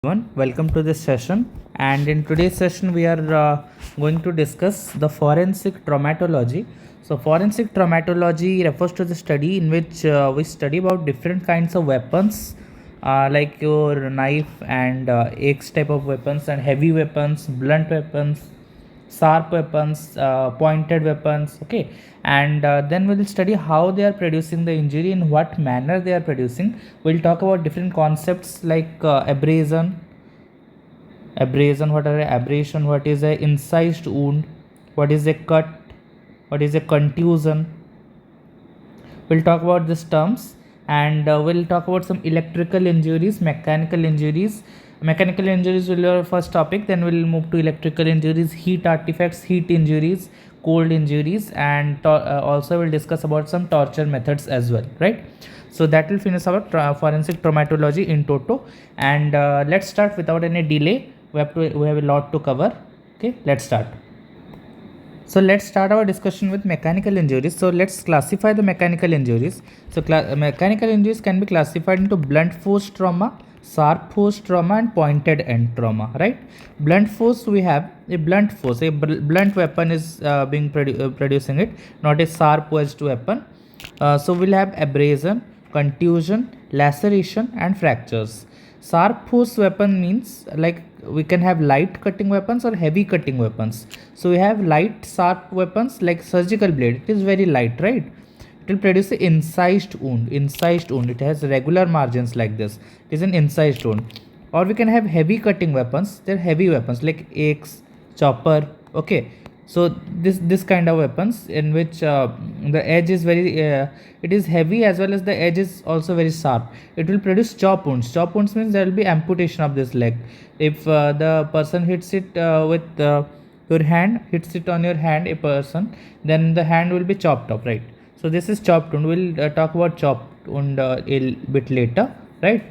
Everyone, welcome to this session. And in today's session, we are going to discuss the forensic traumatology. So, forensic traumatology refers to the study in which we study about different kinds of weapons, like your knife and axe type of weapons, and heavy weapons, blunt weapons, sharp weapons, pointed weapons. Okay, and then we'll study how they are producing the injury, in what manner they are producing. We'll talk about different concepts like abrasion, what are abrasion, what is a incised wound, what is a cut, what is a contusion. We'll talk about these terms, and we'll talk about some electrical injuries, mechanical injuries. Mechanical injuries will be our first topic, then we'll move to electrical injuries, heat artifacts, heat injuries, cold injuries, and also we'll discuss about some torture methods as well, right? So that will finish our forensic traumatology in toto. And let's start without any delay. We have a lot to cover. Okay, let's start. So let's start our discussion with mechanical injuries. So let's classify the mechanical injuries. So mechanical injuries can be classified into blunt force trauma, sharp force trauma, and pointed end trauma, right? Blunt force, we have a blunt force, a blunt weapon is producing it, not a sharp edged weapon. So we'll have abrasion, contusion, laceration, and fractures. Sharp force weapon means like we can have light cutting weapons or heavy cutting weapons. So we have light sharp weapons like surgical blade. It is very light, right? It will produce an incised wound. Incised wound. It has regular margins like this. It is an incised wound. Or we can have heavy cutting weapons. They're heavy weapons like axe, chopper. Okay. So this kind of weapons in which the edge is very it is heavy, as well as the edge is also very sharp. It will produce chop wounds. Chop wounds means there will be amputation of this leg. If the person hits it with your hand, hits it on your hand, a person, then the hand will be chopped off, right? So this is chopped wound. We'll talk about chopped wound a bit later, right,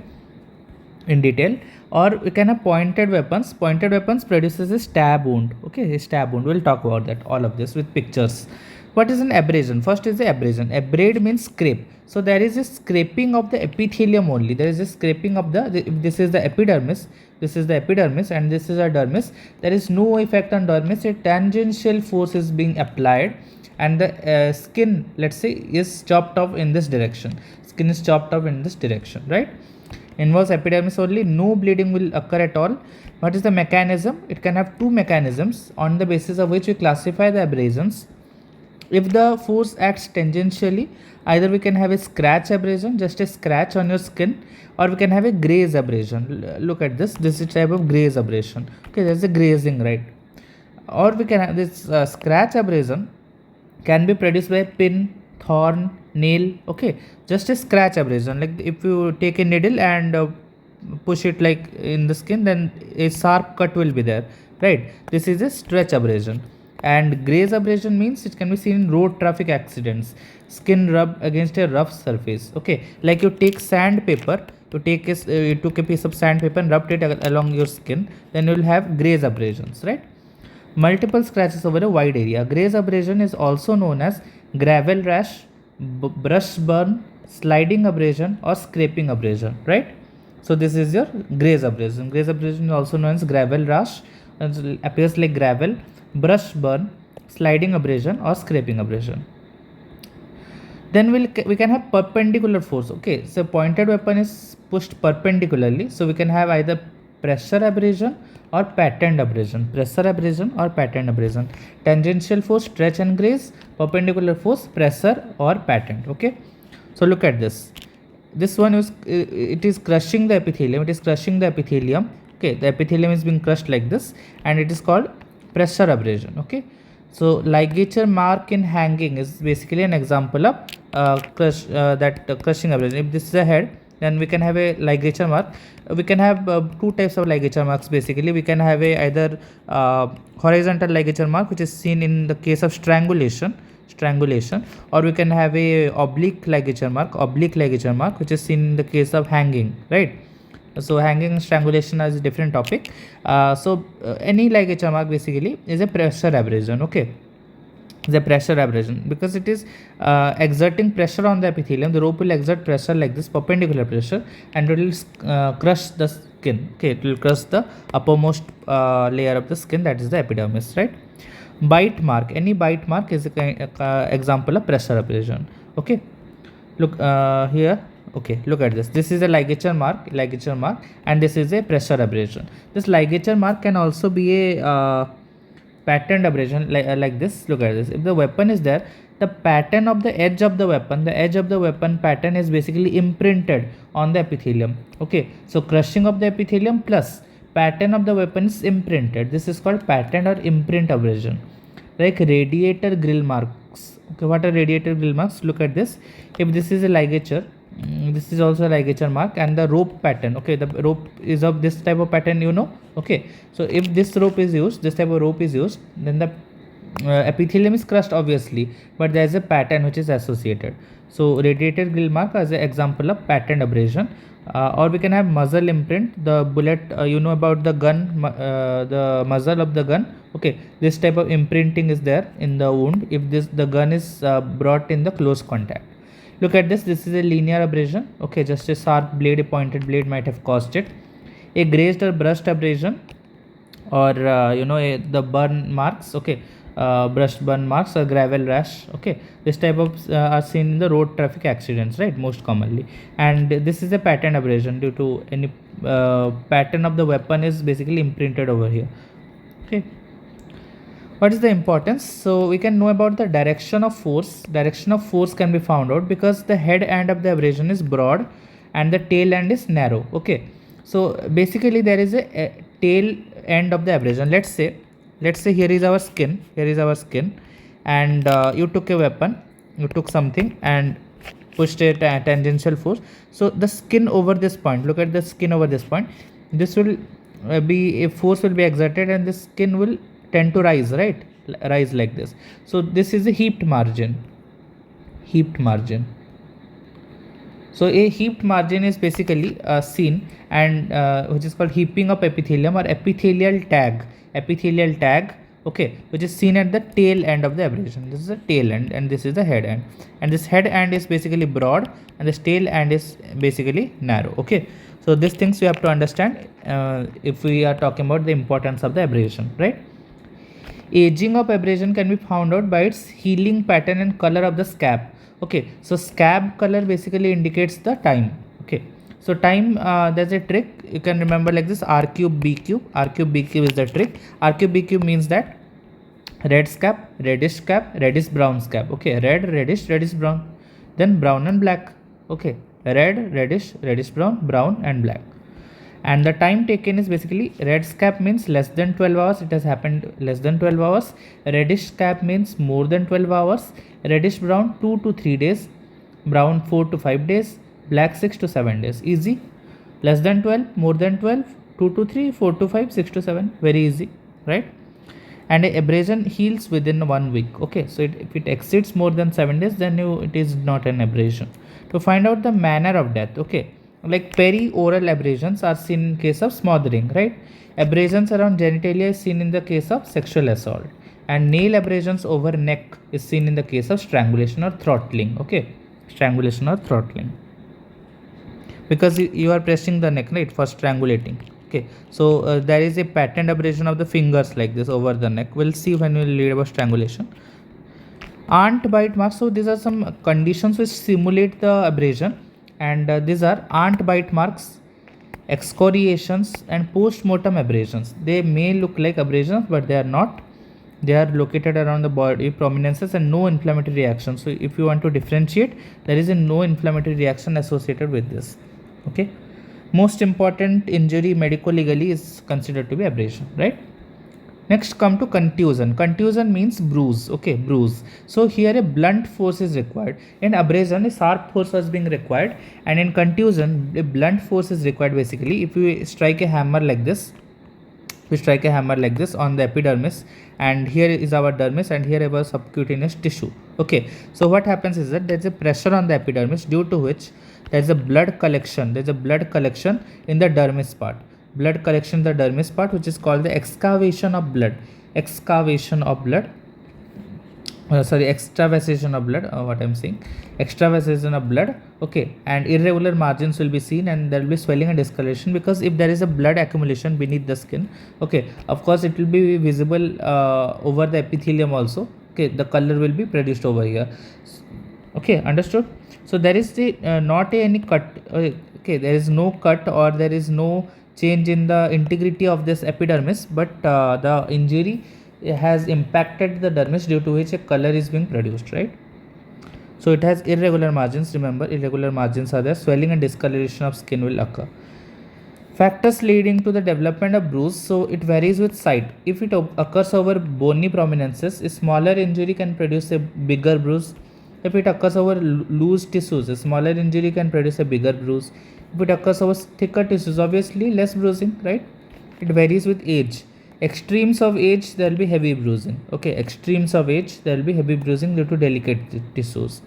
in detail. Or we can have pointed weapons. Pointed weapons produces a stab wound. Okay, a stab wound. We'll talk about that, all of this with pictures. What is an abrasion? First is the abrasion. Abrade means scrape. So there is a scraping of the epithelium only. There is a scraping of if this is the epidermis, this is the epidermis, and this is a dermis. There is no effect on dermis. A tangential force is being applied, and the skin, let's say, is chopped off in this direction. Skin is chopped off in this direction, right? Involves epidermis only, no bleeding will occur at all. What is the mechanism? It can have two mechanisms on the basis of which we classify the abrasions. If the force acts tangentially, either we can have a scratch abrasion, just a scratch on your skin, or we can have a graze abrasion. Look at this. This is type of graze abrasion. Okay, there's a grazing, right? Or we can have this scratch abrasion can be produced by pin, thorn, nail. Okay, just a scratch abrasion, like if you take a needle and push it like in the skin, then a sharp cut will be there, right? This is a stretch abrasion. And graze abrasion means it can be seen in road traffic accidents. Skin rub against a rough surface. Okay, like you take sandpaper, you took a piece of sandpaper and rubbed it along your skin, then you will have graze abrasions, right? Multiple scratches over a wide area. Graze abrasion is also known as gravel rash, brush burn, sliding abrasion, or scraping abrasion, right? So this is your graze abrasion. Graze abrasion is also known as gravel rash, it appears like gravel, brush burn, sliding abrasion, or scraping abrasion. Then we can have perpendicular force. Okay, so pointed weapon is pushed perpendicularly, so we can have either pressure abrasion or patent abrasion. Pressure abrasion or patent abrasion. Tangential force, stretch and graze. Perpendicular force, pressure or patent. Okay, so look at this. This one is it is crushing the epithelium. It is crushing the epithelium. Okay, the epithelium is being crushed like this, and it is called pressure abrasion. Okay, so ligature mark in hanging is basically an example of crushing abrasion. If this is a head, then we can have a ligature mark. We can have two types of ligature marks basically. We can have either horizontal ligature mark, which is seen in the case of strangulation, or we can have a oblique ligature mark, which is seen in the case of hanging, right? So hanging and strangulation is a different topic. Any ligature mark basically is a pressure abrasion. Okay, the pressure abrasion, because it is exerting pressure on the epithelium. The rope will exert pressure like this, perpendicular pressure, and it will crush the skin. Okay, it will crush the uppermost layer of the skin, that is the epidermis, right? Bite mark, any bite mark is a example of pressure abrasion. Okay, look here. Okay, look at this. This is a ligature mark, and this is a pressure abrasion. This ligature mark can also be a patterned abrasion, like this. Look at this. If the weapon is there, the pattern of the edge of the weapon pattern is basically imprinted on the epithelium. Okay, so crushing of the epithelium plus pattern of the weapon is imprinted. This is called pattern or imprint abrasion. Like radiator grill marks. Okay, what are radiator grill marks? Look at this. If this is a ligature, this is also a ligature mark, and the rope pattern. Okay, the rope is of this type of pattern, you know. Okay, so if this rope is used, this type of rope is used, then the epithelium is crushed obviously, but there is a pattern which is associated. So radiator grill mark as an example of patterned abrasion. Or we can have muzzle imprint. The bullet, you know about the gun, the muzzle of the gun. Okay, this type of imprinting is there in the wound if the gun is brought in the close contact. Look at this. This is a linear abrasion. Okay, just a sharp blade, a pointed blade might have caused it. A grazed or brushed abrasion, or the burn marks. Okay, brushed burn marks or gravel rash. Okay, this type of are seen in the road traffic accidents, right, most commonly. And this is a pattern abrasion due to any pattern of the weapon is basically imprinted over here. Okay, what is the importance? So we can know about the direction of force. Direction of force can be found out because the head end of the abrasion is broad and the tail end is narrow. Okay, so basically there is a tail end of the abrasion. Let's say here is our skin, and you took a weapon, you took something and pushed a tangential force. So the skin over this point, look at the skin over this point, this will be a force will be exerted, and the skin will tend to rise, right, rise like this. So this is a heaped margin. So a heaped margin is basically seen, and which is called heaping up epithelium or epithelial tag. Okay, which is seen at the tail end of the abrasion. This is the tail end and this is the head end, and this head end is basically broad and this tail end is basically narrow. Okay, so these things you have to understand if we are talking about the importance of the abrasion, right? Aging of abrasion can be found out by its healing pattern and color of the scab. Okay, so scab color basically indicates the time. Okay, so time, there's a trick you can remember like this: R cube B cube. R cube B cube is the trick. R cube B cube means that red scab, reddish scab, reddish brown scab. Okay, red, reddish brown, then brown and black. Okay, red, reddish brown, brown and black. And the time taken is basically red scab means less than 12 hours. It has happened less than 12 hours. Reddish scab means more than 12 hours. Reddish brown 2 to 3 days. Brown 4 to 5 days. Black 6 to 7 days. Easy. Less than 12, more than 12, 2 to 3, 4 to 5, 6 to 7. Very easy, right? And a abrasion heals within 1 week. Okay, so if it exceeds more than 7 days, then it is not an abrasion. To find out the manner of death, okay, like perioral abrasions are seen in case of smothering, right? Abrasions around genitalia is seen in the case of sexual assault, and nail abrasions over neck is seen in the case of strangulation or throttling. Okay, strangulation or throttling, because you are pressing the neck, right, for strangulating. Okay, so there is a patterned abrasion of the fingers like this over the neck. We'll see when we read about strangulation. Ant bite marks. So these are some conditions which simulate the abrasion, and these are ant bite marks, excoriations, and post-mortem abrasions. They may look like abrasions, but they are not. They are located around the body prominences and no inflammatory reaction. So if you want to differentiate, there is a no inflammatory reaction associated with this. Okay, most important injury medico-legally is considered to be abrasion, right? Next, come to contusion. Contusion means bruise. Okay, bruise. So here a blunt force is required. In abrasion, a sharp force was being required, and in contusion, a blunt force is required. Basically, if we strike a hammer like this, on the epidermis, and here is our dermis, and here our subcutaneous tissue. Okay, so what happens is that there is a pressure on the epidermis, due to which there is a blood collection. There is a blood collection in the dermis part. Blood collection in the dermis part, which is called the excavation of blood. extravasation of blood, what I'm saying, extravasation of blood, okay, and irregular margins will be seen, and there will be swelling and discoloration, because if there is a blood accumulation beneath the skin, okay, of course it will be visible over the epithelium also, okay, the color will be produced over here, okay, understood. So there is the not any cut, okay, there is no cut or there is no change in the integrity of this epidermis, but the injury has impacted the dermis, due to which a color is being produced, right? So it has irregular margins. Remember, irregular margins are there. Swelling and discoloration of skin will occur. Factors leading to the development of bruise. So it varies with site. If it occurs over bony prominences, a smaller injury can produce a bigger bruise. If it occurs over loose tissues, a smaller injury can produce a bigger bruise. If it occurs over thicker tissues, obviously less bruising, right? It varies with age. Extremes of age, there will be heavy bruising. Okay, extremes of age, there will be heavy bruising due to delicate tissues.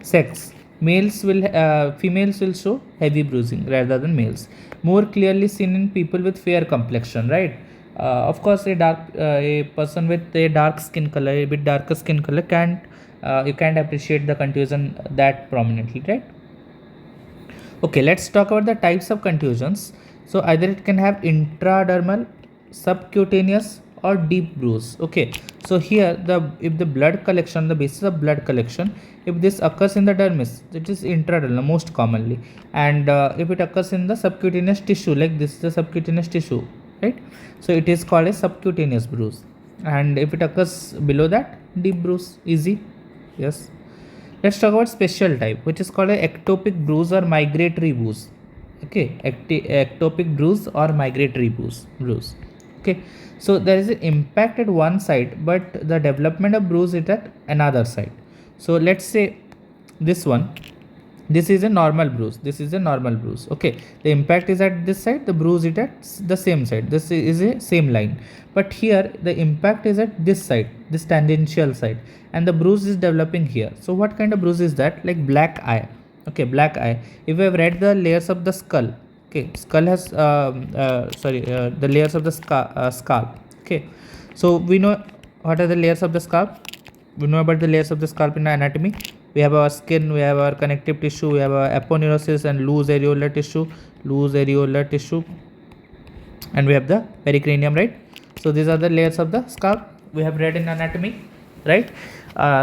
Sex. Females will show heavy bruising rather than males. More clearly seen in people with fair complexion, right? Of course, a person with a dark skin color, a bit darker skin color, you can't appreciate the contusion that prominently, right? Okay, let's talk about the types of contusions. So either it can have intradermal, subcutaneous, or deep bruise. Okay, so here if the blood collection, the basis of blood collection, if this occurs in the dermis, it is intradermal most commonly, and if it occurs in the subcutaneous tissue, like this is the subcutaneous tissue, right? So it is called a subcutaneous bruise, and if it occurs below that, deep bruise, easy. Yes. Let's talk about special type, which is called a ectopic bruise or migratory bruise. Okay, ectopic bruise or migratory bruise. Okay, so there is an impact at one side, but the development of bruise is at another side. So let's say this one, this is a normal bruise, this is a normal bruise. Okay, the impact is at this side, the bruise is at the same side, this is a same line, but here the impact is at this side, this tangential side, and the bruise is developing here. So what kind of bruise is that? Like black eye. Okay, black eye. If we have read the layers of the skull, okay, skull has the layers of the scalp. Okay, so we know what are the layers of the scalp. We know about the layers of the scalp in anatomy. We have our skin, we have our connective tissue, we have our aponeurosis and loose areolar tissue, and we have the pericranium, right? So these are the layers of the scalp we have read in anatomy, right?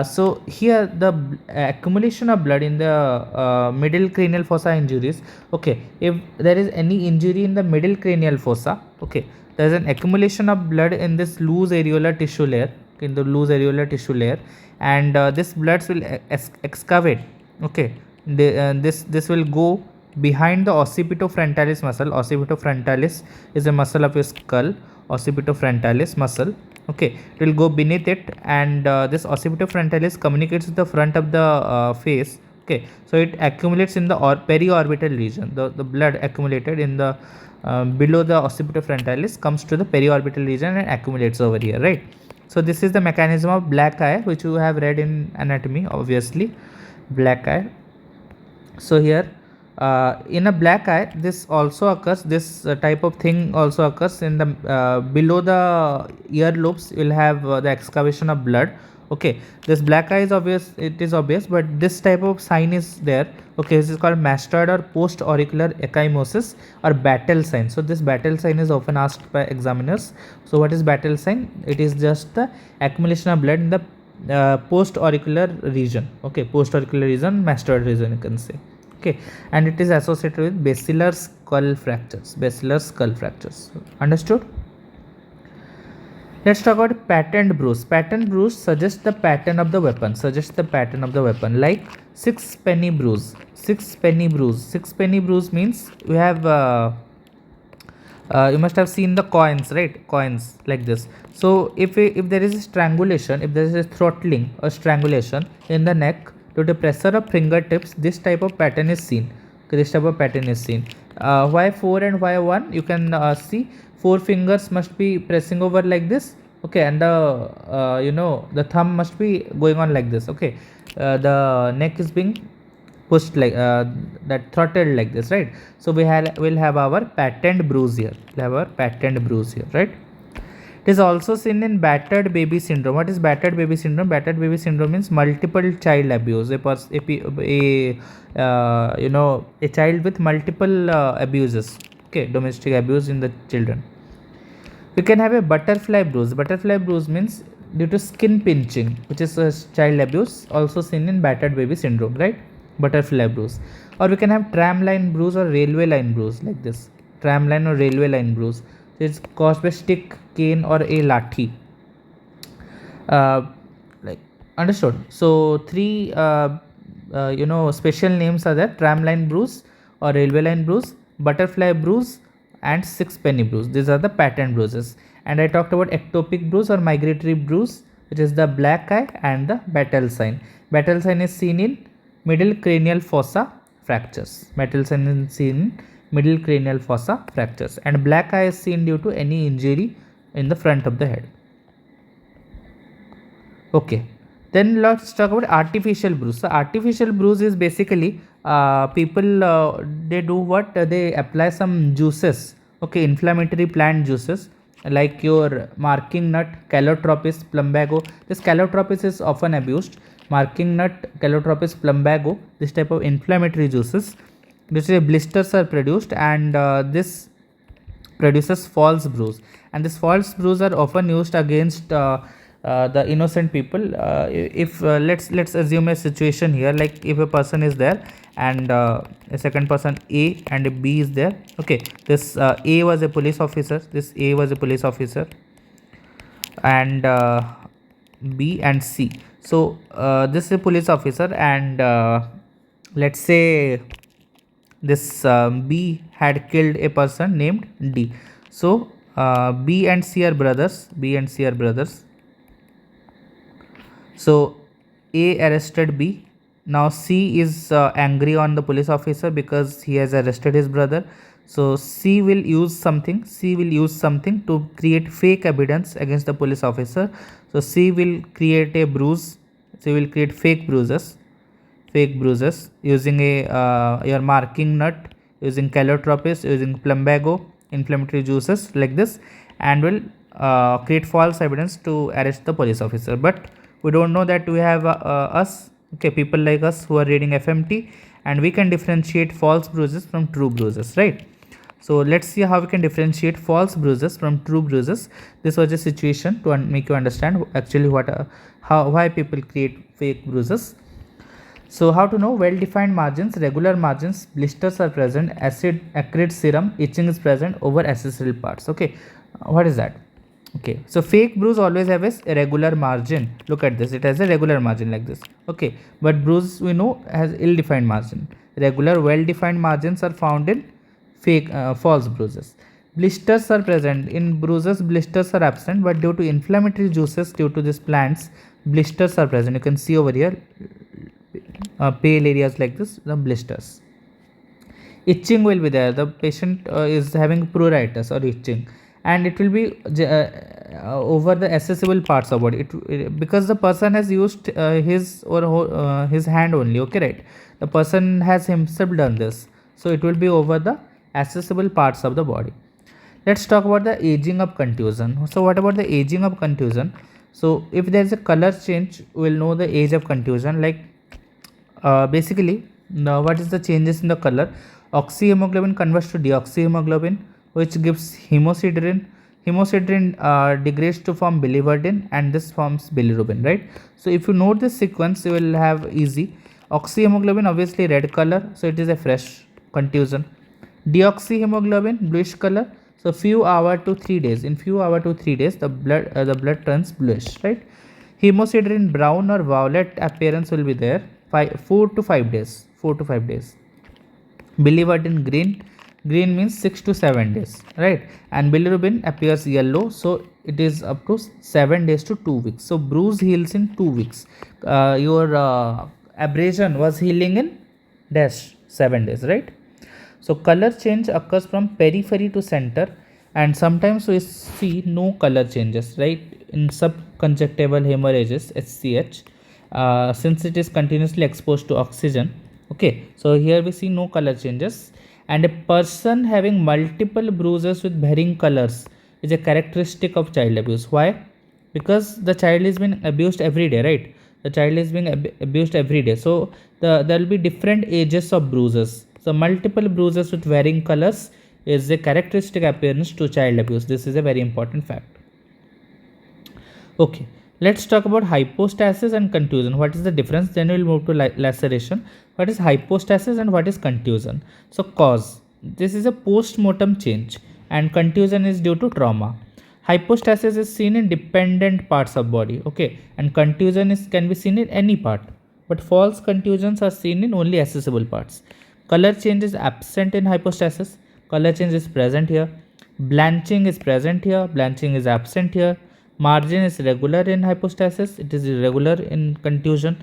So here the accumulation of blood in the middle cranial fossa injuries. Okay, if there is any injury in the middle cranial fossa, okay, there is an accumulation of blood in this loose areolar tissue layer, and this blood will excavate. Okay, this will go behind the occipitofrontalis muscle. Occipitofrontalis is a muscle of your skull. Occipitofrontalis muscle. Okay, it will go beneath it, and this occipitofrontalis communicates with the front of the face. Okay, so it accumulates in the periorbital region. The blood accumulated in the below the occipitofrontalis comes to the periorbital region and accumulates over here, right? So this is the mechanism of black eye, which you have read in anatomy, obviously, black eye. So here in a black eye, this also occurs, this type of thing also occurs in the below the earlobes. You will have the excavation of blood. Okay, this black eye is obvious, it is obvious, but this type of sign is there. Okay, this is called mastoid or post auricular ecchymosis or battle sign. So this battle sign is often asked by examiners. So what is battle sign? It is just the accumulation of blood in the post auricular region. Okay, post auricular region, mastoid region, you can say. Okay, and it is associated with basilar skull fractures. Understood? Let's talk about patterned bruise. Patterned bruise suggests the pattern of the weapon. Like sixpenny bruise. Sixpenny bruise means you have you must have seen the coins, right? Coins like this. So if there is a strangulation, if there is a throttling or strangulation in the neck due to pressure of fingertips, this type of pattern is seen. Why 4 and why 1? You can see 4 fingers must be pressing over like this. Okay, and the thumb must be going on like this. Okay, the neck is being pushed like that, throttled like this, right? So will have our patterned bruise here. Right? It is also seen in battered baby syndrome. What is battered baby syndrome? Battered baby syndrome means multiple child abuse. A child with multiple abuses. Okay, domestic abuse in the children. We can have a butterfly bruise. Butterfly bruise means due to skin pinching, which is a child abuse, also seen in battered baby syndrome, right? Butterfly bruise. Or we can have tram line bruise or railway line bruise, like this. Tram line or railway line bruise. It's caused by stick, cane, or a lathi. Like, understood. So three special names are there: tram line bruise or railway line bruise, butterfly bruise, and sixpenny bruise. These are the pattern bruises. And I talked about ectopic bruise or migratory bruise, which is the black eye and the battle sign. Battle sign is seen in middle cranial fossa fractures. Battle sign is seen in middle cranial fossa fractures, and black eye is seen due to any injury in the front of the head. Okay, then let's talk about artificial bruise. So artificial bruise is basically people they do what, they apply some juices, okay, inflammatory plant juices, like your marking nut, calotropis, plumbago. This calotropis is often abused. Marking nut, calotropis, plumbago, this type of inflammatory juices. This is blisters are produced, and this produces false bruise, and this false bruise are often used against the innocent people. If let's assume a situation here, like if a person is there and a second person A and a B is there. Okay, this A was a police officer, this A was a police officer, and B and C. So this is a police officer, and let's say this B had killed a person named D. So B and C are brothers. B and C are brothers. So A arrested B. Now C is angry on the police officer because he has arrested his brother. So C will use something. C will use something to create fake evidence against the police officer. So C will create a bruise. C will create fake bruises using a your marking nut, using calotropis, using plumbago, inflammatory juices like this, and will create false evidence to arrest the police officer. But we don't know that we have us, okay, people like us who are reading FMT, and we can differentiate false bruises from true bruises, right? So let's see how we can differentiate false bruises from true bruises. This was a situation to make you understand actually why people create fake bruises. So how to know? Well-defined margins, regular margins, blisters are present, acrid serum, itching is present over accessory parts. Okay, what is that? Okay, so fake bruise always have a regular margin. Look at this, it has a regular margin like this. Okay, but bruise we know has ill-defined margin. Regular, well-defined margins are found in fake false bruises. Blisters are present in bruises. Blisters are absent, but due to inflammatory juices, due to these plants, blisters are present. You can see over here. Pale areas like this, the blisters. Itching will be there. The patient is having pruritus or itching, and it will be over the accessible parts of body. Because the person has used his or his hand only. Okay, right? The person has himself done this, so it will be over the accessible parts of the body. Let's talk about the aging of contusion. So what about the aging of contusion? So if there is a color change, we will know the age of contusion. Like basically, now what is the changes in the color? Oxyhemoglobin converts to deoxyhemoglobin, which gives hemosiderin. Hemosiderin degrades to form biliverdin, and this forms bilirubin, right? So if you note this sequence, you will have easy. Oxyhemoglobin obviously red color, so it is a fresh contusion. Deoxyhemoglobin bluish color, so few hour to 3 days. In few hour to 3 days, the blood turns bluish, right? Hemosiderin brown or violet appearance will be there. 4 to 5 days. Biliverdin green means 6 to 7 days, right? And bilirubin appears yellow, so it is up to 7 days to 2 weeks. So bruise heals in 2 weeks. Your abrasion was healing in 7 days, right? So color change occurs from periphery to center, and sometimes we see no color changes, right? In subconjunctival hemorrhages, SCH, since it is continuously exposed to oxygen. Okay, so here we see no color changes. And a person having multiple bruises with varying colors is a characteristic of child abuse. Why? Because the child is being abused every day, right? The child is being abused every day, so there will be different ages of bruises. So multiple bruises with varying colors is a characteristic appearance to child abuse. This is a very important fact. Okay, let's talk about hypostasis and contusion. What is the difference? Then we'll move to laceration. What is hypostasis and what is contusion? So cause, this is a post-mortem change, and contusion is due to trauma. Hypostasis is seen in dependent parts of body, okay, and contusion can be seen in any part, but false contusions are seen in only accessible parts. Color change is absent in hypostasis. Color change is present here. Blanching is present here. Blanching is absent here. Margin is regular in hypostasis. It is irregular in contusion.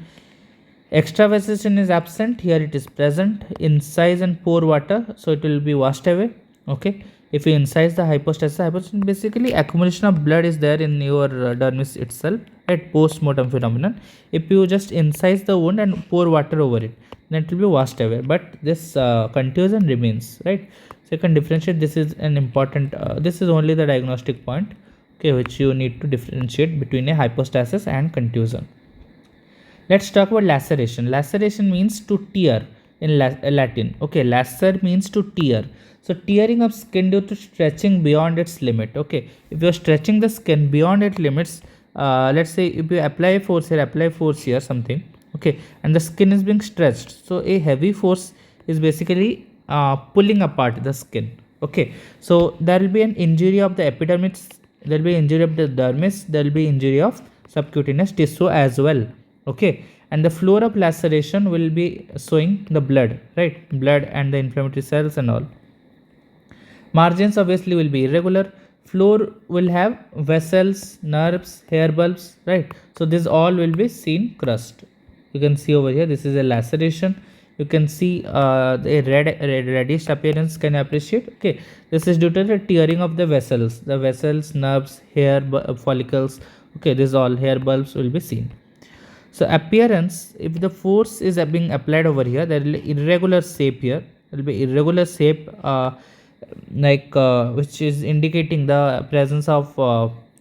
Extravasation is absent. Here it is present. Incise and pour water, so it will be washed away. Okay. If you incise the hypostasis, basically accumulation of blood is there in your dermis itself, right? Post-mortem phenomenon. If you just incise the wound and pour water over it, then it will be washed away. But this contusion remains, right? So you can differentiate. This is an important. This is only the diagnostic point, okay, which you need to differentiate between a hypostasis and contusion. Let's talk about laceration. Laceration means to tear in Latin. Okay, lacer means to tear. So tearing of skin due to stretching beyond its limit. Okay, if you are stretching the skin beyond its limits, let's say if you apply force here, something. Okay, and the skin is being stretched. So a heavy force is basically pulling apart the skin. Okay, so there will be an injury of the epidermis. There will be injury of the dermis. There will be injury of subcutaneous tissue as well. Okay, and the floor of laceration will be showing the blood, right? Blood and the inflammatory cells and all. Margins obviously will be irregular. Floor will have vessels, nerves, hair bulbs, right? So this all will be seen crushed. You can see over here, this is a laceration. You can see the reddish appearance can appreciate. Okay, this is due to the tearing of the vessels, nerves, hair follicles. Okay, this all hair bulbs will be seen. So appearance, if the force is being applied over here, there will be irregular shape here. There will be irregular shape, which is indicating the presence of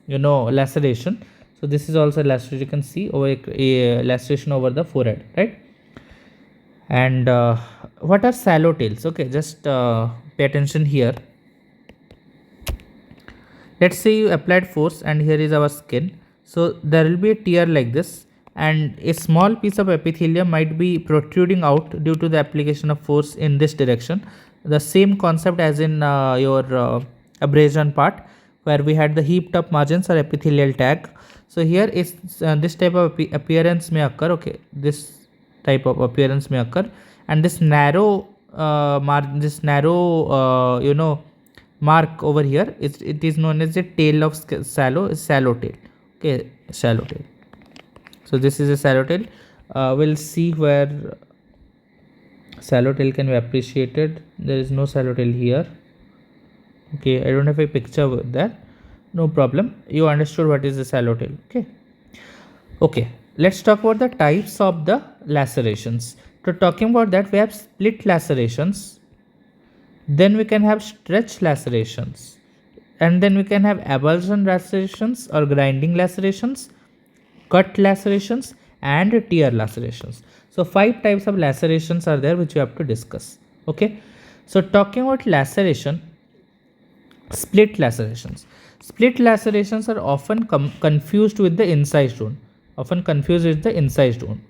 laceration. So this is also laceration. You can see over a laceration over the forehead, right? And what are swallowtails? Okay, just pay attention here. Let's say you applied force and here is our skin. So there will be a tear like this, and a small piece of epithelium might be protruding out due to the application of force in this direction. The same concept as in your abrasion part, where we had the heaped up margins or epithelial tag. So here is this type of appearance may occur. Okay, this type of appearance may occur, and this narrow mark over here, it is known as the tail of swallowtail. Okay, swallowtail. So this is a swallowtail. We'll see where swallowtail can be appreciated. There is no swallowtail here. Okay, I don't have a picture with that. No problem. You understood what is the swallowtail. Okay, let's talk about the types of the lacerations. So talking about that, we have split lacerations, then we can have stretch lacerations, and then we can have avulsion lacerations or grinding lacerations, cut lacerations, and tear lacerations. So 5 types of lacerations are there which you have to discuss. Okay, so talking about laceration, split lacerations. Split lacerations are often confused with the incised wound.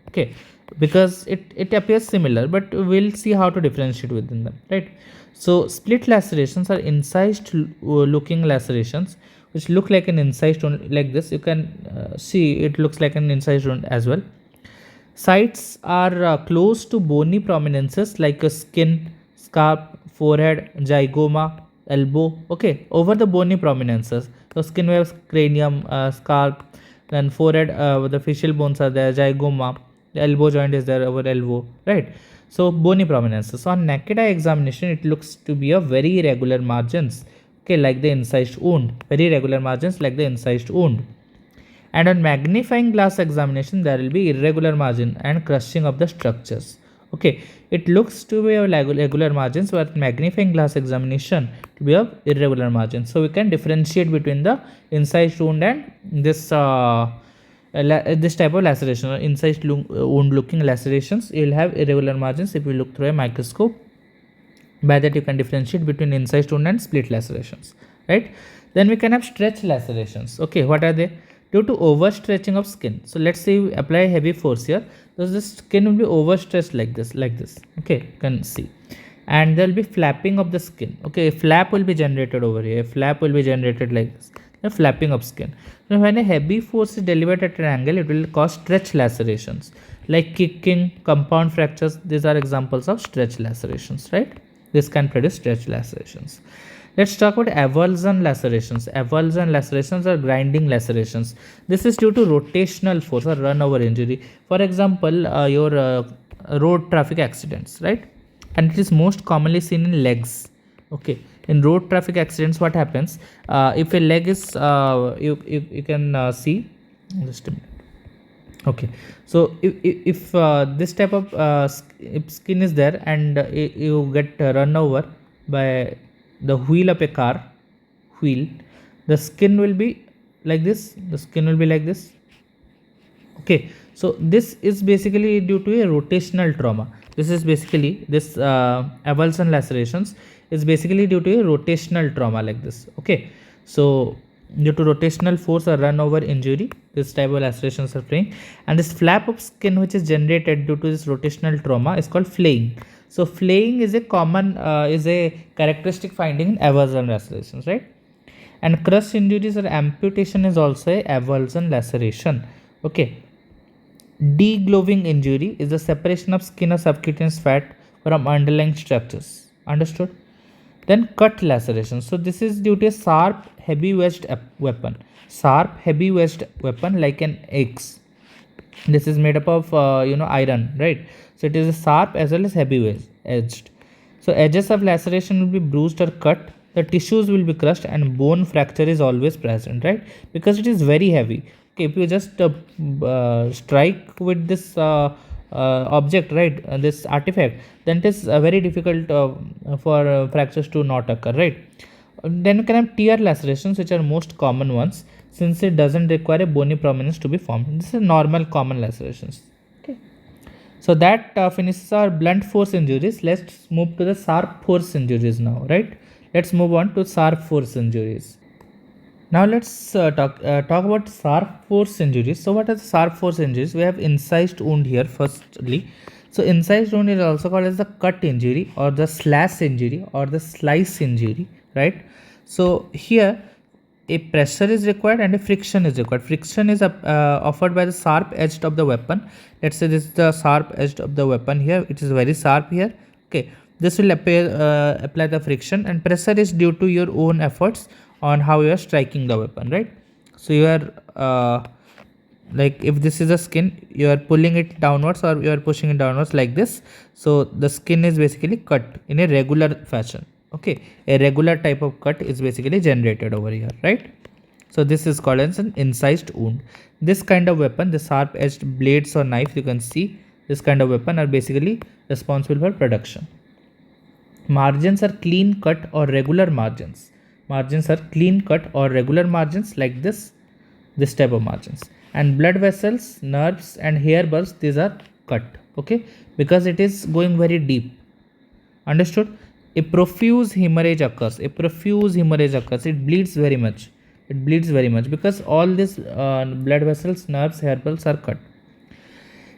Okay, because it appears similar, but we'll see how to differentiate within them, right? So split lacerations are incised looking lacerations which look like an incised wound like this. You can see it looks like an incised wound as well. Sites are close to bony prominences like a skin, scalp, forehead, zygoma, elbow. Okay, over the bony prominences. So skin waves, cranium, scalp, then forehead, the facial bones are there, zygoma, the elbow joint is there over elbow, right? So bony prominences. So on naked eye examination, it looks to be a very irregular margins. Okay, like the incised wound, very regular margins like the incised wound. And on magnifying glass examination, there will be irregular margin and crushing of the structures. Okay, it looks to be of regular margins, but magnifying glass examination to be of irregular margins. So we can differentiate between the incised wound and this this type of laceration, or incised wound looking lacerations. You will have irregular margins if you look through a microscope. By that you can differentiate between incised wound and split lacerations, right? Then we can have stretch lacerations. Okay, what are they? Due to overstretching of skin. So let's say you apply heavy force here, so the skin will be overstretched like this. Okay, you can see, and there will be flapping of the skin. Okay, a flap will be generated over here, a flap will be generated like this, the flapping of skin. Now when a heavy force is delivered at an angle, it will cause stretch lacerations like kicking, compound fractures. These are examples of stretch lacerations, right? This can produce stretch lacerations. Let's talk about avulsion lacerations. Avulsion lacerations are grinding lacerations. This is due to rotational force or run over injury. For example, your road traffic accidents, right? And it is most commonly seen in legs. Okay, in road traffic accidents, what happens? If a leg is, you can see. Just a minute. Okay, so if this type of if skin is there and you get run over by the wheel of a car wheel, the skin will be like this, the skin will be like this. Okay, so this is basically due to a rotational trauma. This is basically this avulsion lacerations is basically due to a rotational trauma like this. Okay, so due to rotational force or run over injury, this type of lacerations are playing, and this flap of skin which is generated due to this rotational trauma is called flaying. So flaying is a common is a characteristic finding in avulsion lacerations, right? And crush injuries or amputation is also a avulsion laceration. Okay, degloving injury is the separation of skin or subcutaneous fat from underlying structures. Understood? Then cut laceration. So this is due to a sharp, heavy-wedged weapon. Sharp, heavy-wedged weapon like an axe. This is made up of iron, right? So it is sharp as well as heavy-edged. So edges of laceration will be bruised or cut. The tissues will be crushed and bone fracture is always present, right? Because it is very heavy. Okay, if you just strike with this object, right, this artifact, then it is very difficult for fractures to not occur, right? Then you can have tear lacerations, which are most common ones, since it doesn't require a bony prominence to be formed. This is normal common lacerations. Okay, so that finishes our blunt force injuries. Let's move to the sharp force injuries now, right? Let's move on to sharp force injuries. Now let's talk about sharp force injuries. So what are the sharp force injuries? We have incised wound here firstly. So incised wound is also called as the cut injury or the slash injury or the slice injury, right? So here a pressure is required and a friction is required. Friction is offered by the sharp edge of the weapon. Let's say this is the sharp edge of the weapon here. It is very sharp here. Okay, this will apply the friction, and pressure is due to your own efforts on how you are striking the weapon, right? So you are like if this is a skin, you are pulling it downwards or you are pushing it downwards like this. So the skin is basically cut in a regular fashion. Okay, a regular type of cut is basically generated over here, right? So this is called as an incised wound. This kind of weapon, the sharp edged blades or knife, you can see this kind of weapon are basically responsible for production. Margins are clean cut or regular margins. Margins are clean cut or regular margins like this type of margins. And blood vessels, nerves and hair bulbs, these are cut, okay, because it is going very deep. Understood? A profuse hemorrhage occurs. A profuse hemorrhage occurs. It bleeds very much. It bleeds very much because all these blood vessels, nerves, hair bulbs are cut.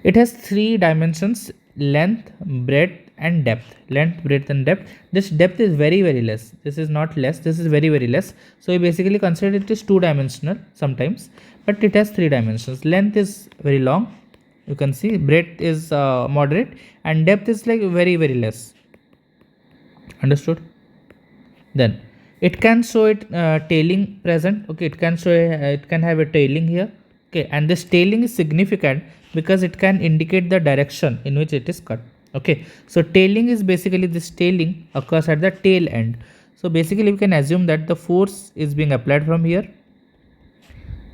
It has 3 dimensions: length, breadth and depth. Length, breadth and depth. This depth is very less. This is not less, this is very less. So we basically consider it as 2 dimensional sometimes, but it has 3 dimensions. Length is very long, you can see. Breadth is moderate, and depth is like very less. Understood? Then it can show it tailing present. Okay, it can show it can have a tailing here. Okay, and this tailing is significant because it can indicate the direction in which it is cut. Okay, so tailing is basically, this tailing occurs at the tail end. So basically we can assume that the force is being applied from here.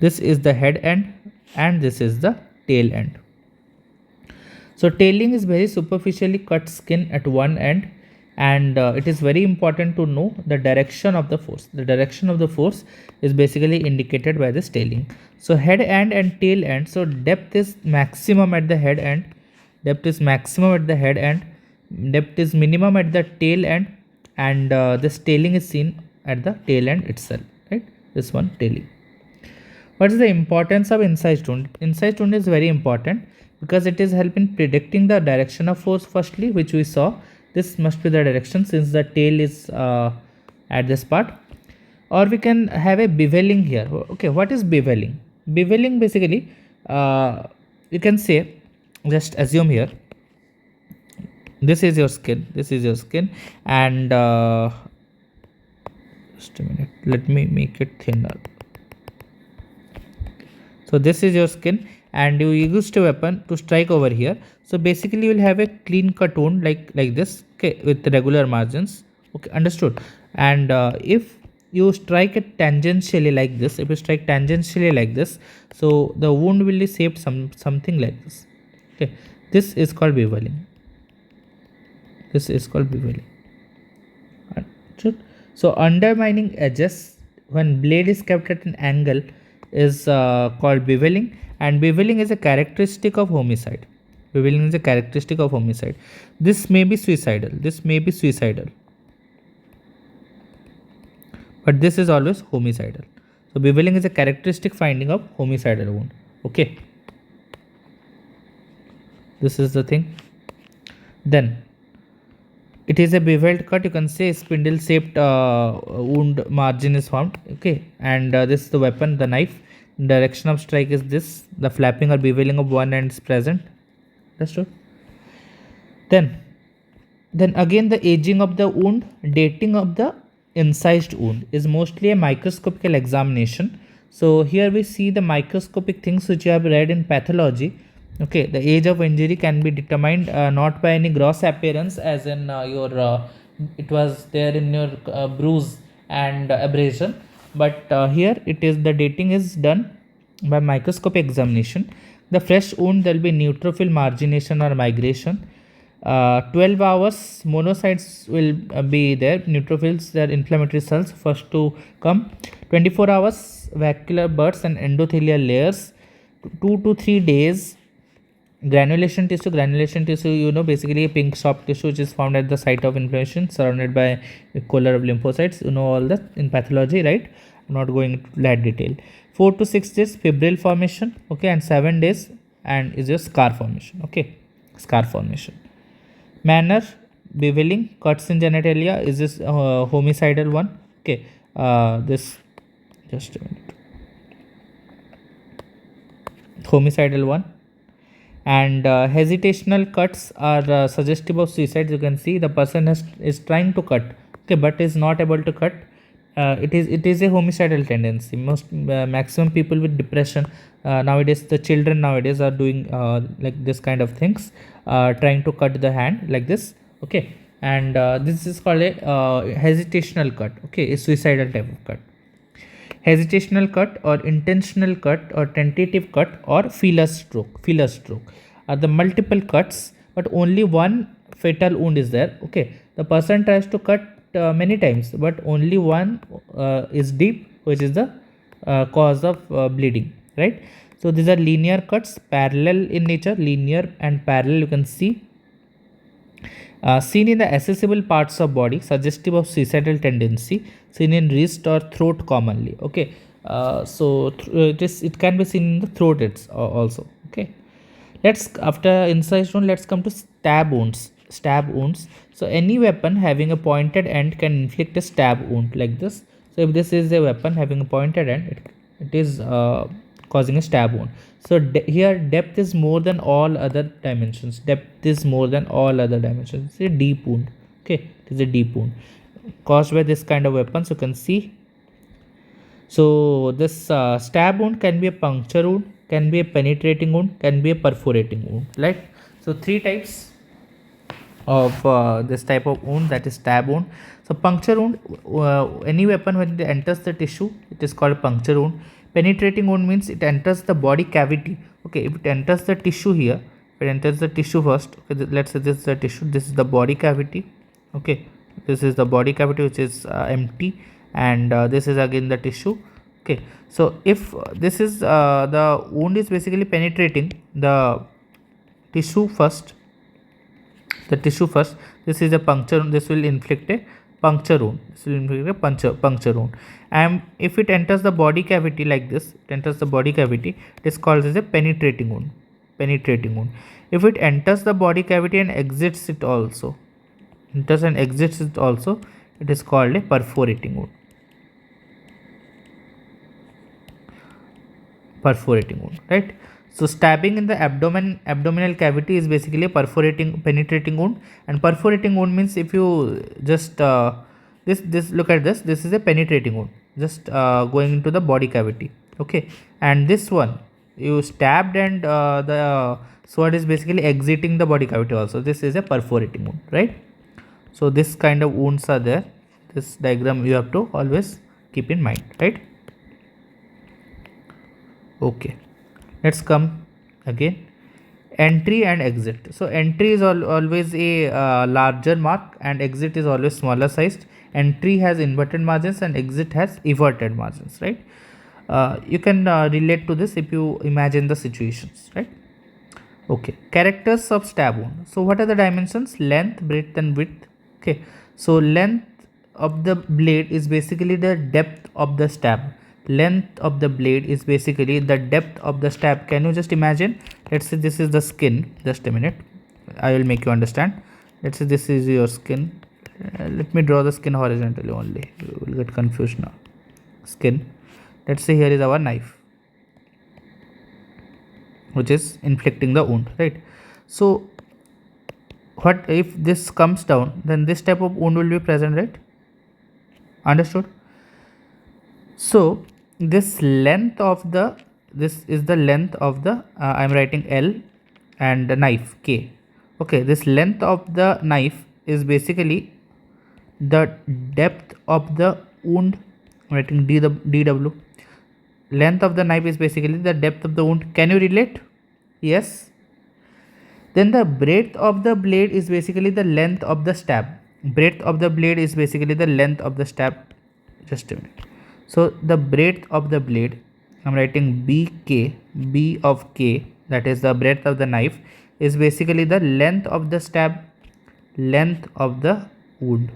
This is the head end and this is the tail end. So tailing is very superficially cut skin at one end, and it is very important to know the direction of the force. The direction of the force is basically indicated by this tailing. So head end and tail end. So depth is maximum at the head end, depth is maximum at the head end, depth is minimum at the tail end, and this tailing is seen at the tail end itself, right? This one tailing. What is the importance of incised wound? Incised wound is very important because it is help in predicting the direction of force firstly, which we saw. This must be the direction since the tail is at this part. Or we can have a beveling here. Okay, what is beveling? Beveling basically, you can say, just assume here, this is your skin, this is your skin, and just a minute, let me make it thinner. So this is your skin, and you used a weapon to strike over here. So basically you will have a clean cut wound like this, okay, with regular margins. Okay, understood. And if you strike it tangentially like this, if you strike tangentially like this, so the wound will be shaped something like this. Okay, this is called beveling. This is called beveling. Understood? So undermining edges when blade is kept at an angle is called beveling, and beveling is a characteristic of homicide. Beveling is a characteristic of homicide. This may be suicidal. This may be suicidal, but this is always homicidal. So beveling is a characteristic finding of homicidal wound. Okay, this is the thing. Then it is a beveled cut. You can say spindle shaped wound margin is formed. Okay, and this is the weapon, the knife. Direction of strike is this. The flapping or beveling of one end is present. Understood? Then again the aging of the wound, dating of the incised wound is mostly a microscopical examination. So here we see the microscopic things which you have read in pathology. Okay, the age of injury can be determined not by any gross appearance, as in it was there in your bruise and abrasion, but here it is, the dating is done by microscopic examination. The fresh wound, there will be neutrophil margination or migration. 12 hours monocytes will be there, neutrophils, they are inflammatory cells first to come. 24 hours vascular bursts and endothelial layers. 2 to 3 days granulation tissue, you know, basically a pink soft tissue which is found at the site of inflammation surrounded by a collar of lymphocytes. You know all that in pathology, right? I'm not going into that detail. 4 to 6 days fibril formation, okay, and 7 days and is your scar formation. Okay, scar formation. Manner, beveling, cuts in genitalia is this homicidal one. Okay, this, just a minute, homicidal one. And hesitational cuts are suggestive of suicide. You can see the person is trying to cut, okay, but is not able to cut. It is a homicidal tendency. Most maximum people with depression nowadays, the children nowadays are doing like this kind of things, trying to cut the hand like this. Okay, and this is called a hesitational cut. Okay, a suicidal type of cut. Hesitational cut or intentional cut or tentative cut or feeler stroke are the multiple cuts, but only one fatal wound is there. Okay, the person tries to cut many times, but only one is deep, which is the cause of bleeding, right? So these are linear cuts, parallel in nature, linear and parallel. You can see seen in the accessible parts of body, suggestive of suicidal tendency, seen in wrist or throat commonly. Okay, so it can be seen in the throat also. Okay, after incised wound, let's come to stab wounds. So any weapon having a pointed end can inflict a stab wound like this. So if this is a weapon having a pointed end, it is causing a stab wound. So here depth is more than all other dimensions. It's a deep wound. Okay, it is a deep wound caused by this kind of weapons. You can see. So this stab wound can be a puncture wound, can be a penetrating wound, can be a perforating wound. Right. So 3 types of this type of wound, that is stab wound. So puncture wound, any weapon when it enters the tissue, it is called puncture wound. Penetrating wound means it enters the body cavity. Okay, if it enters the tissue here It enters the tissue first. Okay, let's say this is the tissue, this is the body cavity. Okay, this is the body cavity which is empty, and this is again the tissue. Okay, so if this is the wound is basically penetrating the tissue first, this is a puncture, this will inflict a puncture wound, and if it enters the body cavity like this, it is called as a penetrating wound. If it enters the body cavity and exits it also, it is called a perforating wound. Right? So stabbing in the abdominal cavity is basically a penetrating wound, and perforating wound means if you just this look at this is a penetrating wound, just going into the body cavity. Okay, and this one you stabbed and the sword is basically exiting the body cavity also. This is a perforating wound, right? So this kind of wounds are there. This diagram you have to always keep in mind, right? Okay, let's come again. Entry and exit. So entry is always a larger mark, and exit is always smaller sized. Entry has inverted margins and exit has everted margins, right? You can relate to this if you imagine the situations, right? Okay, characters of stab wound. So what are the dimensions? Length, breadth and width. Okay, so length of the blade is basically the depth of the stab. Length of the blade is basically the depth of the stab. Can you just imagine? Let's say this is the skin. Just a minute, I will make you understand. Let's say this is your skin. Let me draw the skin horizontally only. You will get confused now. Skin. Let's say here is our knife, which is inflicting the wound, right? So what if this comes down, then this type of wound will be present, right? Understood? So this length of the, this is the length of the I am writing L and the knife K. Okay, this length of the knife is basically the depth of the wound. I'm writing DW. Length of the knife is basically the depth of the wound. Can you relate? Yes. Then the breadth of the blade is basically the length of the stab. Breadth of the blade is basically the length of the stab. Just a minute. So the breadth of the blade, I'm writing BK, B of K, that is the breadth of the knife, is basically the length of the stab, length of the wound.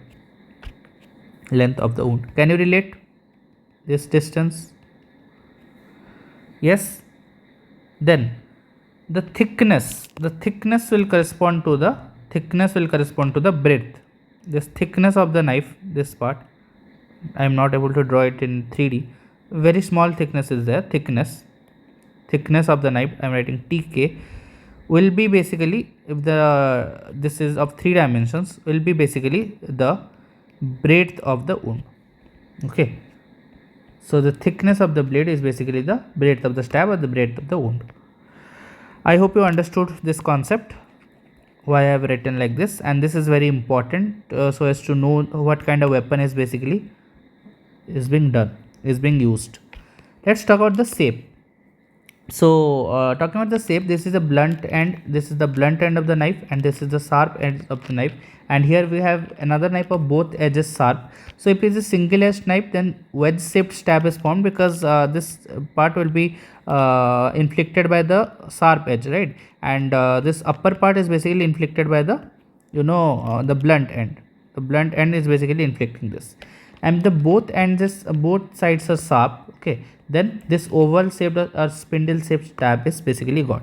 Can you relate this distance? Yes. Then the thickness will correspond to the breadth. This thickness of the knife, this part, I am not able to draw it in 3D. Very small thickness is there. Thickness of the knife, I am writing TK, will be basically, if this is of 3 dimensions, will be basically the breadth of the wound. Okay, so the thickness of the blade is basically the breadth of the stab or the breadth of the wound. I hope you understood this concept, why I have written like this, and this is very important so as to know what kind of weapon is basically being used. Let's talk about the shape. So talking about the shape, this is a blunt end, this is the blunt end of the knife, and this is the sharp end of the knife, and here we have another knife of both edges sharp. So if it is a single edged knife, then wedge shaped stab is formed, because this part will be inflicted by the sharp edge, right? And this upper part is basically inflicted by the the blunt end. The blunt end is basically inflicting this, and the both sides are sharp. Okay, then this oval shaped or spindle shaped stab is basically got.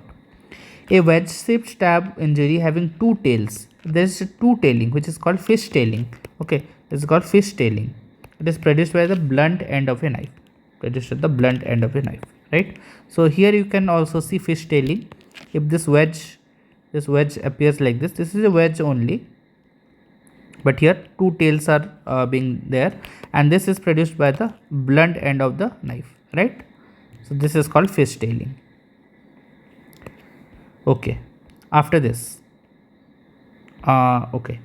A wedge shaped stab injury having two tails, there is a two tailing which is called fish tailing. Okay, this is called fish tailing. It is produced by the blunt end of a knife, right? So here you can also see fish tailing. If this wedge appears like this is a wedge only, but here two tails are being there, and this is produced by the blunt end of the knife, right? So this is called fish tailing. Okay, after this okay,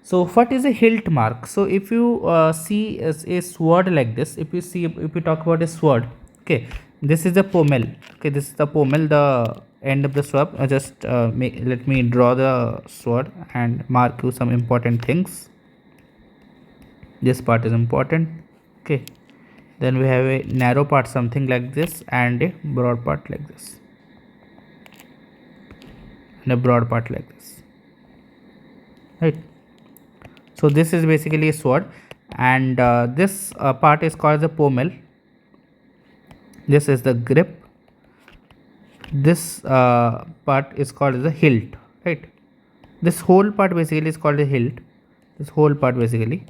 so what is a hilt mark? So if you see a sword like this, if you talk about a sword, okay, this is the pommel. Okay, this is the pommel, the end of the swab, let me draw the sword and mark you some important things. This part is important. Okay, then we have a narrow part something like this, and a broad part like this, and a broad part like this, right? So this is basically a sword, and this part is called the pommel. This is the grip. This part is called the hilt, right? This whole part basically is called a hilt, this whole part basically,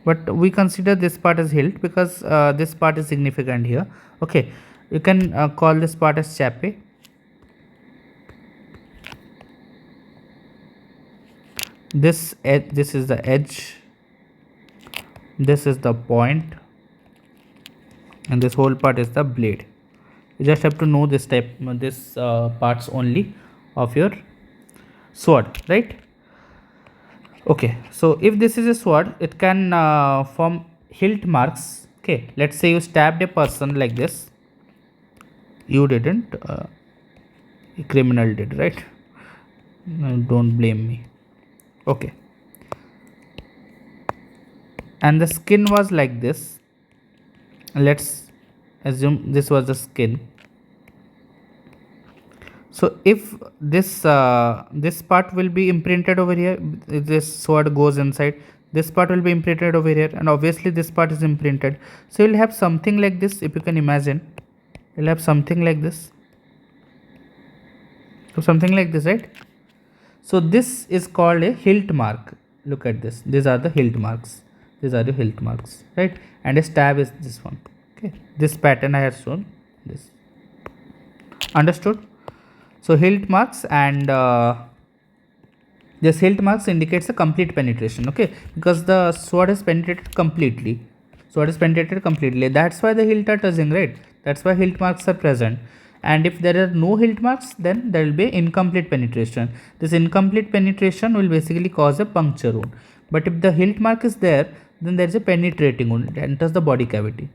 but we consider this part as hilt because this part is significant here. Okay, you can call this part as chape. This is the edge, this is the point, and this whole part is the blade. You just have to know this parts only of your sword, right? Okay, so if this is a sword, it can form hilt marks. Okay, let's say you stabbed a person like this. You didn't, a criminal did, right? No, don't blame me. Okay, and the skin was like this. Let's assume this was the skin. So if this this part will be imprinted over here, if this sword goes inside, this part will be imprinted over here, and obviously this part is imprinted. So you'll have something like this. If you can imagine, you'll have something like this. So something like this, right? So this is called a hilt mark. Look at this. These are the hilt marks. These are the hilt marks, right? And a stab is this one. Okay, this pattern I have shown. This, understood? So hilt marks, and this hilt marks indicates a complete penetration. Okay, because the sword is penetrated completely. Sword is penetrated completely. That's why the hilt are touching, right? That's why hilt marks are present. And if there are no hilt marks, then there will be incomplete penetration. This incomplete penetration will basically cause a puncture wound. But if the hilt mark is there, then there is a penetrating wound. It enters the body cavity,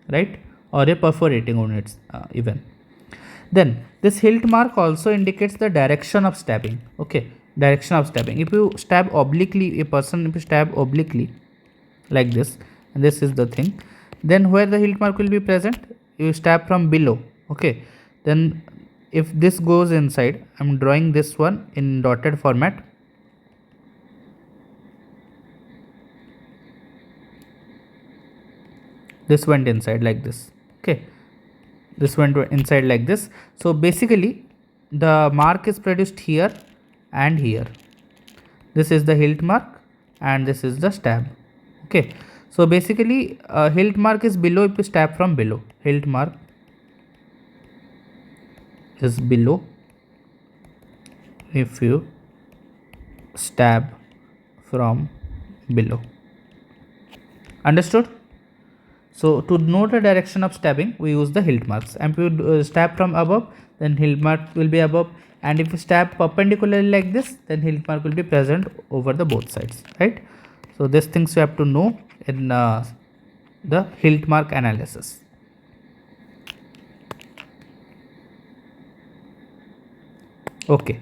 right? Or a perforating wound, even. Then this hilt mark also indicates the direction of stabbing. Okay, direction of stabbing. If you stab obliquely, if you stab obliquely like this, and this is the thing, then where the hilt mark will be present, you stab from below. Okay, then if this goes inside, I'm drawing this one in dotted format. This went inside like this. Okay, this went inside like this. So basically the mark is produced here and here. This is the hilt mark and this is the stab. Okay, so basically hilt mark is below if you stab from below. Hilt mark is below if you stab from below. Understood? So to know the direction of stabbing, we use the hilt marks. And if you stab from above, then hilt mark will be above. And if you stab perpendicularly like this, then hilt mark will be present over the both sides, right? So these things you have to know in the hilt mark analysis. Okay,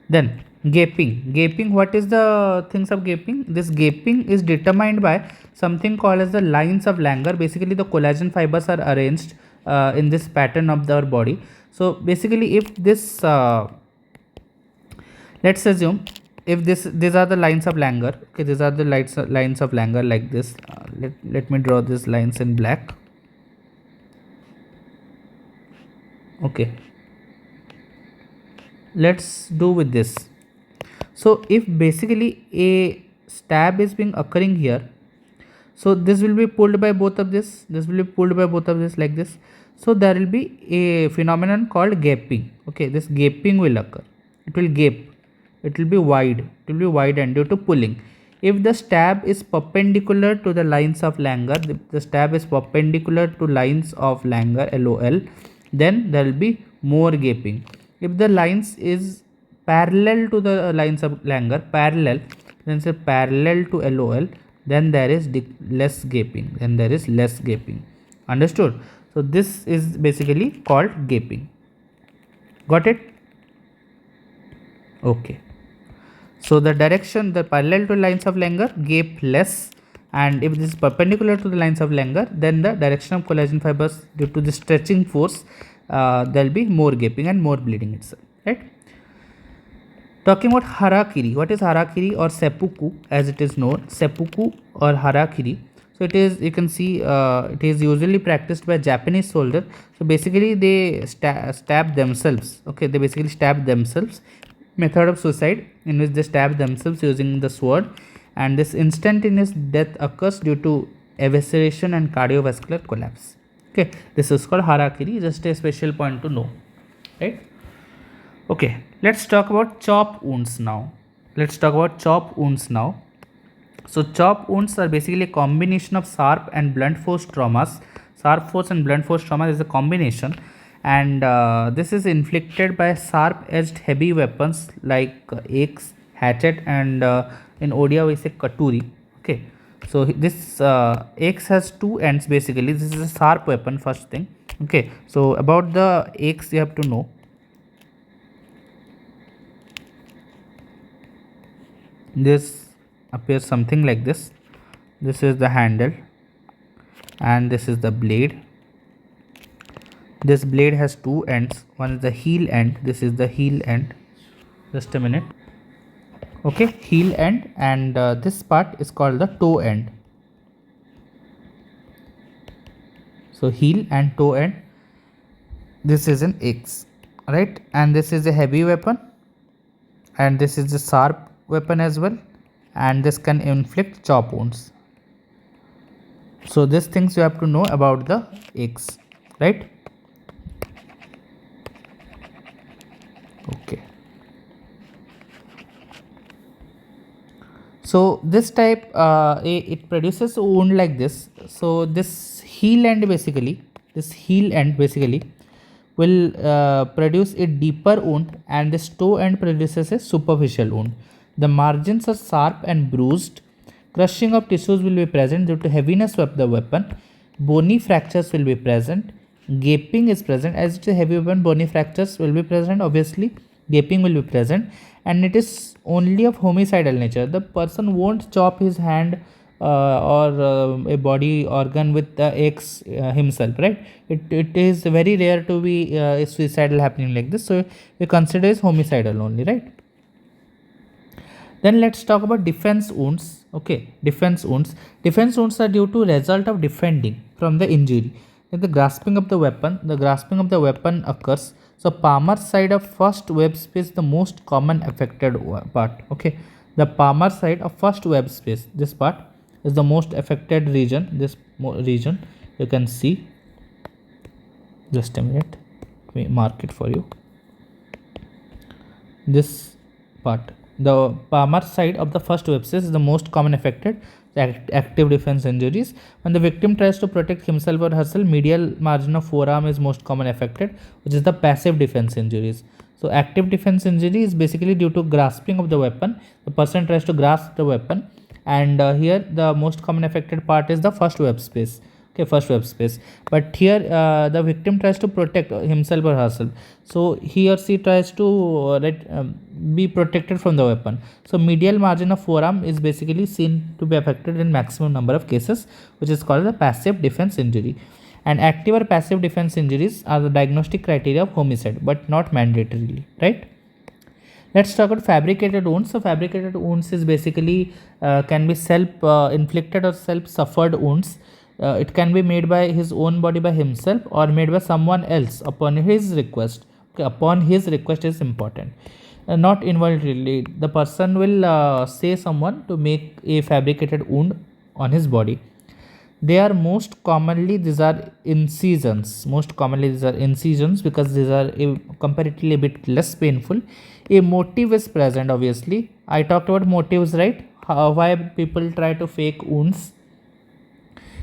then gaping, what is the things of gaping? This gaping is determined by something called as the lines of Langer. Basically the collagen fibers are arranged in this pattern of our body. So basically if this let's assume if these are the lines of Langer. Okay, these are the lines of Langer like this. Let me draw these lines in black. Okay, let's do with this. So if basically a stab is being occurring here, so this will be pulled by both of this will be pulled by both of this like this. So there will be a phenomenon called gaping. Okay, this gaping will occur. It will gape, it will be wide, it will be widened due to pulling. If the stab is perpendicular to the lines of Langer, the stab is perpendicular to lines of Langer LOL, then there will be more gaping. If the lines is parallel to the lines of Langer, then say parallel to LOL, then there is less gaping. Understood? So this is basically called gaping. Got it? Okay. So the direction, the parallel to lines of Langer, gape less, and if this is perpendicular to the lines of Langer, then the direction of collagen fibers due to the stretching force, there will be more gaping and more bleeding itself, right? Talking about harakiri, what is harakiri or seppuku as it is known, seppuku or harakiri. So it is, you can see, it is usually practiced by Japanese soldier. So basically they stab themselves. Okay, they basically stab themselves. Method of suicide in which they stab themselves using the sword, and this instantaneous death occurs due to evisceration and cardiovascular collapse. Okay, this is called harakiri. Just a special point to know, right? Okay, let's talk about chop wounds now. Let's talk about chop wounds now. So chop wounds are basically a combination of sharp and blunt force traumas. Sharp force and blunt force trauma is a combination, and this is inflicted by sharp edged heavy weapons like axe, hatchet, and in Odia we say katuri. Okay, so this axe has two ends basically. This is a sharp weapon, first thing. Okay, so about the axe you have to know. This appears something like this. This is the handle and this is the blade. This blade has two ends. One is the heel end. This is the heel end. Just a minute. Okay, heel end, and this part is called the toe end. So heel and toe end. This is an axe, right? And this is a heavy weapon, and this is a sharp weapon as well, and this can inflict chop wounds. So these things you have to know about the axe, right? Okay. So this type it produces a wound like this. So this heel end basically will produce a deeper wound, and this toe end produces a superficial wound. The margins are sharp and bruised. Crushing of tissues will be present due to heaviness of the weapon. Bony fractures will be present. Gaping is present. As it's a heavy weapon, bony fractures will be present. Obviously, gaping will be present, and it is only of homicidal nature. The person won't chop his hand or a body organ with the axe himself, right? It is very rare to be suicidal happening like this. So we consider it homicidal only, right? Then let's talk about defense wounds. Okay, defense wounds. Defense wounds are due to result of defending from the injury. Like the grasping of the weapon occurs. So palmar side of first web space, the most common affected part. Okay, the palmar side of first web space, this part is the most affected region. This region you can see. Just a minute, let me mark it for you. This part. The palmar side of the first web space is the most common affected, active defense injuries. When the victim tries to protect himself or herself, medial margin of forearm is most common affected, which is the passive defense injuries. So active defense injury is basically due to grasping of the weapon. The person tries to grasp the weapon, and here the most common affected part is the first web space. Okay, first web space. But here the victim tries to protect himself or herself. So he or she tries to be protected from the weapon. So medial margin of forearm is basically seen to be affected in maximum number of cases, which is called the passive defense injury. And active or passive defense injuries are the diagnostic criteria of homicide, but not mandatorily, right? Let's talk about fabricated wounds. So fabricated wounds is basically can be self-inflicted or self-suffered wounds. It can be made by his own body by himself or made by someone else upon his request. Okay, upon his request is important. Not involuntarily. The person will say someone to make a fabricated wound on his body. They are most commonly, these are incisions. Most commonly these are incisions because these are comparatively a bit less painful. A motive is present, obviously. I talked about motives, right? Why people try to fake wounds.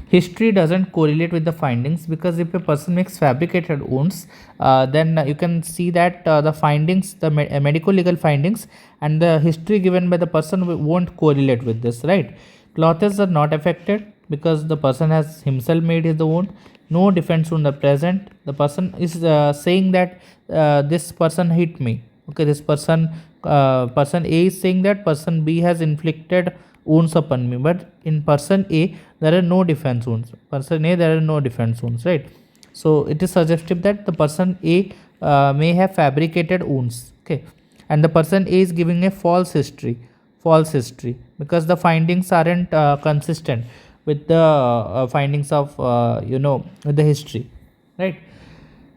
History doesn't correlate with the findings, because if a person makes fabricated wounds, then you can see that the findings, the medical legal findings and the history given by the person won't correlate with this, right? Clothes are not affected because the person has himself made the wound. no defense wound are present. The person is saying that this person hit me. Okay, this person person A is saying that person B has inflicted wounds upon me, but in person A there are no defense wounds. Person A there are no defense wounds, right? So it is suggestive that the person A may have fabricated wounds. Okay, and the person A is giving a false history, because the findings aren't consistent with the findings of with the history, right?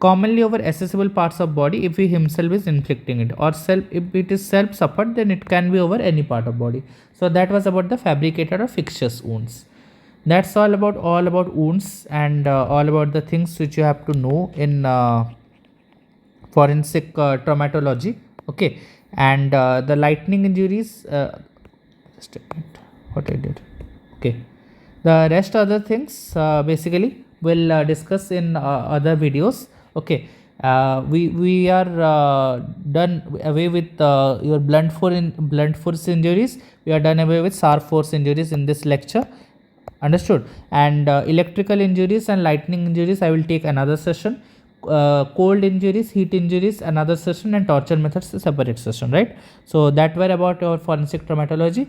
Commonly over accessible parts of body if he himself is inflicting it, or self, if it is self suffered, then it can be over any part of body. So that was about the fabricated or fictitious wounds. That's all about wounds, and all about the things which you have to know in forensic traumatology. Okay, and the lightning injuries, just a minute, what I did. Okay, the rest other things basically we'll discuss in other videos. Okay, we are done away with your blunt force injuries. We are done away with sharp force injuries in this lecture. Understood? And electrical injuries and lightning injuries I will take another session. Cold injuries, heat injuries another session, and torture methods a separate session, right? So that were about our forensic traumatology.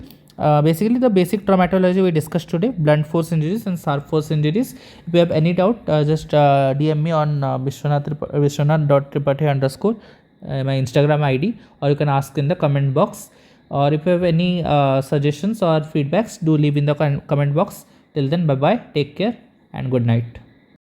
Basically the basic traumatology we discussed today: blunt force injuries and sharp force injuries. If you have any doubt, just DM me on Biswanath.Tripathy _ my Instagram ID, or you can ask in the comment box. Or if you have any suggestions or feedbacks, do leave in the comment box. Till then, bye bye, take care, and good night.